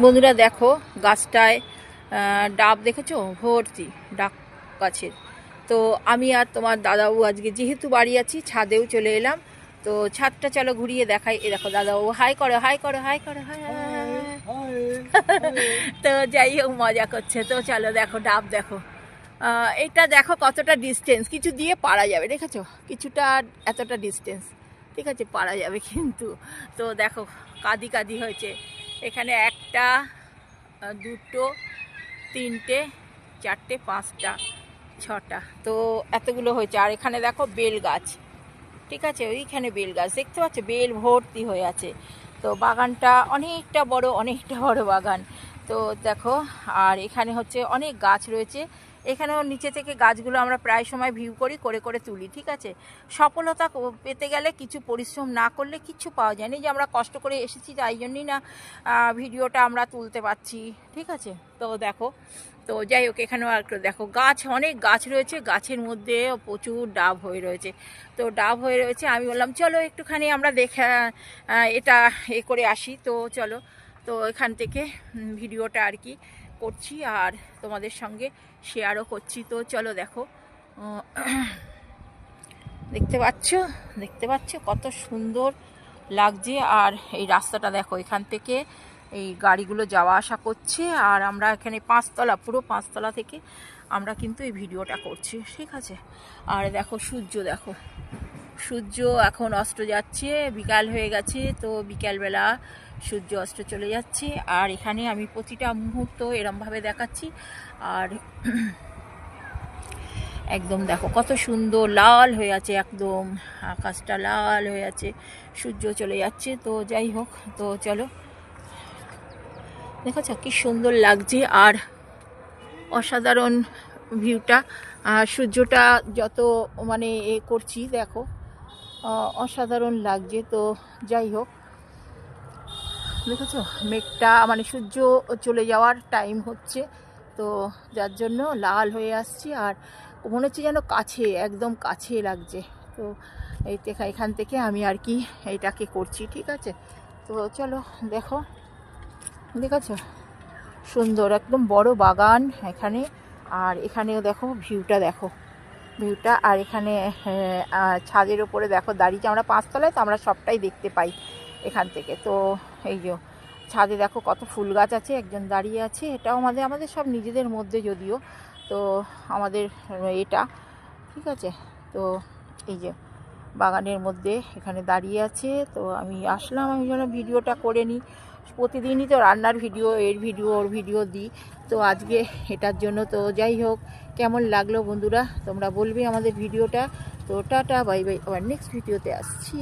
বন্ধুরা দেখো গাছটায় ডাব দেখেছো, ভর্তি ডাব গাছের। তো আমি আর তোমার দাদাবাবু আজকে যেহেতু বাড়ি আছি ছাদেও চলে এলাম। তো ছাদটা চলো ঘুরিয়ে দেখাই। এ দেখো দাদাবাবু হাই করো, হাই করো, হাই করো, হাই। তো যাই হোক মজা করছে। তো চলো দেখো ডাব দেখো, এটা দেখো কতটা ডিস্টেন্স, কিছু দিয়ে পারা যাবে, দেখেছো কিছুটা এতটা ডিস্টেন্স, ঠিক আছে পারা যাবে কিন্তু। তো দেখো কাঁদি কাঁদি হয়েছে এখানে, একটা দুটো তিনটে চারটে পাঁচটা ছটা, তো এতগুলো হয়েছে। আর এখানে দেখো বেল গাছ, ঠিক আছে ওইখানে বেল গাছ দেখতে পাচ্ছ, বেল ভর্তি হয়ে আছে। তো বাগানটা অনেকটা বড় বাগান। তো দেখো আর এখানে হচ্ছে অনেক গাছ রয়েছে। এখানেও নিচে থেকে গাছগুলো আমরা প্রায় সময় ভিউ করে করে তুলি, ঠিক আছে। সফলতা পেতে গেলে কিছু পরিশ্রম না করলে কিচ্ছু পাওয়া যায় না। যে আমরা কষ্ট করে এসেছি তাই জন্যই না ভিডিওটা আমরা তুলতে পারছি, ঠিক আছে। তো দেখো, তো যাই হোক এখানেও আর দেখো গাছ, অনেক গাছ রয়েছে, গাছের মধ্যে প্রচুর ডাব হয়ে রয়েছে। তো ডাব হয়ে রয়েছে, আমি বললাম চলো একটুখানি আমরা এটা করে আসি। তো চলো, তো এখান থেকে ভিডিওটা আর কি করছি আর তোমাদের সঙ্গে শেয়ারও করছি। তো চলো দেখো, দেখতে পাচ্ছ কত সুন্দর লাগছে। আর এই রাস্তাটা দেখো, এখান থেকে এই গাড়িগুলো যাওয়া আসা করছে। আর আমরা এখানে পাঁচতলা, পুরো পাঁচতলা থেকে আমরা কিন্তু এই ভিডিওটা করছি, ঠিক আছে। আর দেখো দেখো সূর্য এখন অস্ত যাচ্ছে, বিকাল হয়ে গেছে। তো বিকালবেলা সূর্য অস্ত চলে যাচ্ছে। আর এখানে আমি প্রতিটা মুহূর্ত এরমভাবে দেখাচ্ছি। আর একদম দেখো কত সুন্দর লাল হয়ে আছে, একদম আকাশটা লাল হয়ে আছে, সূর্য চলে যাচ্ছে। তো যাই হোক, তো চলো দেখেছো কি সুন্দর লাগছে আর অসাধারণ ভিউটা। আর সূর্যটা যত মানে করছি দেখো অসাধারণ লাগছে। তো যাই হোক দেখেছো মেঘটা মানে সূর্য চলে যাওয়ার টাইম হচ্ছে, তো যার জন্য লাল হয়ে আসছে। আর মনে হচ্ছে যেন কাছে, একদম কাছে লাগছে। তো এখান থেকে আমি আর কি এইটাকে করছি, ঠিক আছে। তো চলো দেখেছো সুন্দর একদম বড় বাগান এখানে। আর এখানেও দেখো ভিউটা। আর এখানে ছাদের ওপরে দেখো দাঁড়িয়ে, আমরা পাঁচতলায়, তো আমরা সবটাই দেখতে পাই এখান থেকে। তো এই যে ছাদে দেখো কত ফুল গাছ আছে, একজন দাঁড়িয়ে আছে। এটাও আমাদের সব নিজেদের মধ্যে যদিও, তো আমাদের এটা, ঠিক আছে। তো এই যে বাগানের মধ্যে এখানে দাঁড়িয়ে আছে। তো আমি আসলাম, আমি যেন ভিডিওটা করে নিই। প্রতিদিনই তো রান্নার ভিডিও, ওর ভিডিও দিই। তো আজকে এটার জন্য। তো যাই হোক কেমন লাগলো বন্ধুরা তোমরা বলবে আমাদের ভিডিওটা। তো টাটা বাই বাই, আবার নেক্সট ভিডিওতে আসছি।